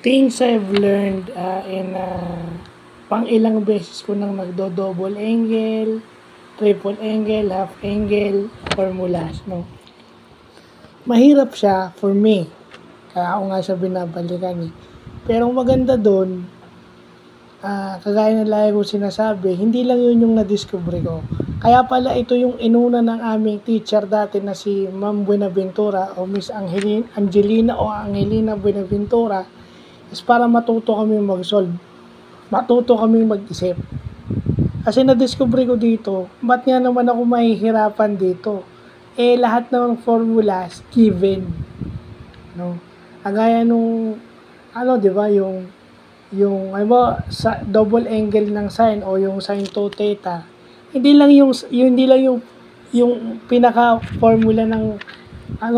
Things I've learned in pang ilang beses ko nang nagdo-double angle, triple angle, half angle, formulas, no? Mahirap siya for me. Kaya ako nga siya binabalikan eh. Pero ang maganda doon, kagaya ng lagi ko sinasabi, hindi lang yun yung na-discover ko. Kaya pala ito yung inuna ng aming teacher dati na si Ma'am Buenaventura o Miss Angelina o Angelina Buenaventura is para matuto kami mag-solve. Matuto kami mag-isip. Kasi na-discover ko dito, ba't nga naman ako mahihirapan dito? Eh, lahat ng formulas given. No? Agaya nung, di ba, yung sa double angle ng sine o yung sine 2 theta, hindi lang yung pinaka formula ng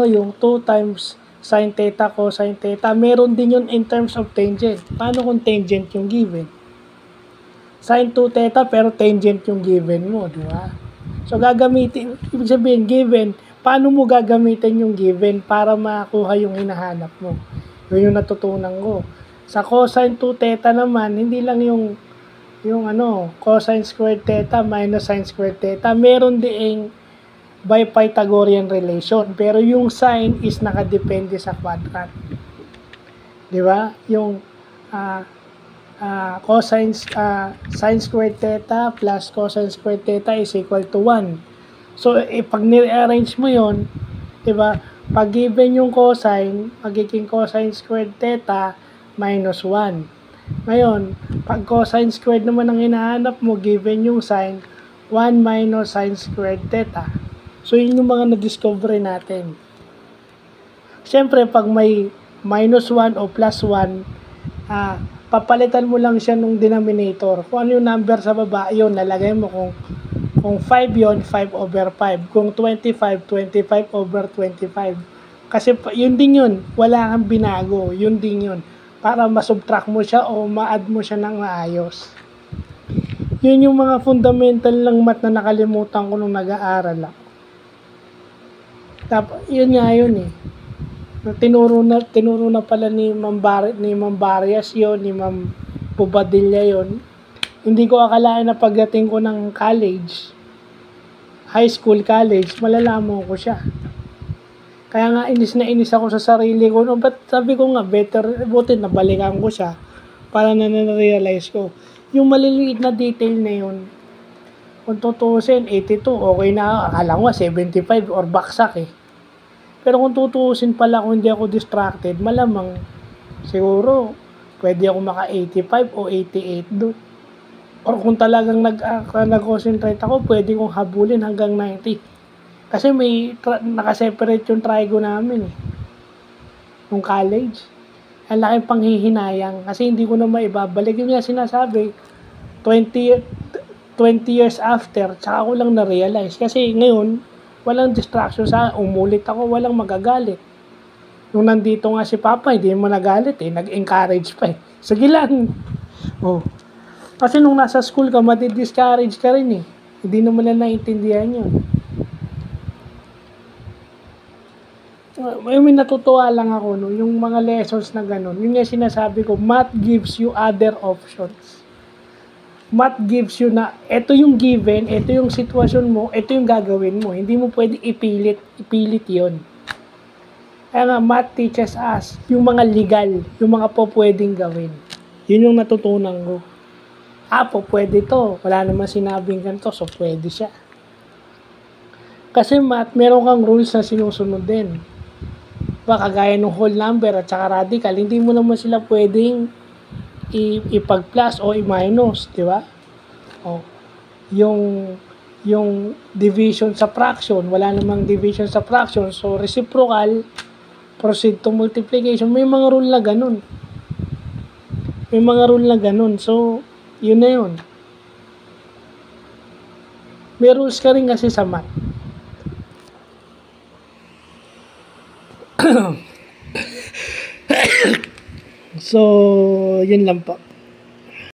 yung 2 times sine theta cosine theta, meron din yun in terms of tangent. Paano kung tangent yung given? Sine 2 theta pero tangent yung given mo, di ba? So gagamitin, ibig sabihin given, paano mo gagamitin yung given para makuha yung hinahanap mo? Yun yung natutunan ko. Sa cosine 2 theta naman, hindi lang yung cosine squared theta minus sine squared theta. Meron din by Pythagorean relation. Pero yung sine is nakadepende sa quadrant. Di ba? Yung sine squared theta plus cosine squared theta is equal to 1. So, pag ni-arrange mo yon, di ba? Pag given yung cosine, magiging cosine squared theta minus 1. Ngayon, pag cosine squared naman ang hinahanap mo, given yung sine, 1 minus sine squared theta. So, yun yung mga na-discover natin. Siyempre, pag may minus 1 o plus 1, papalitan mo lang siya nung denominator. Kung ano yung number sa baba, yun, lalagay mo. Kung 5 yun, 5 over 5. Kung 25, 25 over 25. Kasi yun din yun. Wala kang binago. Yun din yun. Para masubtract mo siya o ma-add mo siya ng maayos. Yun yung mga fundamental ng math na nakalimutan ko nung nag-aaral ako. Yun nga yun eh. Tinuro na pala ni Ma'am Barrias yun, ni Ma'am Bobadilla yun. Hindi ko akalain na pagdating ko ng college, high school, college, malalaman ko siya. Kaya nga inis na inis ako sa sarili ko. No, but sabi ko nga, buti nabalikan ko siya para na-realize ko. Yung maliliit na detail na yun, kung tutuusin, 82, okay na, akala ko 75 or baksak eh. Pero kung tutuusin pala, kung hindi ako distracted, malamang, siguro, pwede ako maka 85 o 88 doon. Or kung talagang nag-concentrate ako, pwede kong habulin hanggang 90. Kasi may nakaseparate yung trigo namin eh. Nung college. Ang laking panghihinayang. Kasi hindi ko na maibabalik. Yung nga sinasabi, 20 years after, tsaka ko lang na-realize. Kasi ngayon, walang distraction sa umulit ako, walang magagalit. Nung nandito nga si Papa, hindi mo nagalit eh. Nag-encourage pa eh. Sige lang. Oh. Kasi nung nasa school ka, madi-discourage ka rin eh. Hindi naman na naintindihan yun. May natutuwa lang ako, no? Yung mga lessons na ganun. Yung nga sinasabi ko, math gives you other options. Math gives you na, ito yung given, ito yung sitwasyon mo, ito yung gagawin mo. Hindi mo pwede ipilit yun. Kaya nga, math teaches us yung mga legal, yung mga po pwedeng gawin. Yun yung natutunan ko. Po pwede to. Wala naman sinabing ganito, so pwede siya. Kasi math, meron kang rules na sinusunod din. Kagaya ng whole number at saka radical, hindi mo naman sila pwedeng ipag-plus o i-minus, di ba? O, yung division sa fraction, wala namang division sa fraction, so reciprocal, proceed to multiplication, may mga rule na ganun. May mga rule na ganun, so, yun na yun. May rules ka rin kasi sa math. So, yun lang po.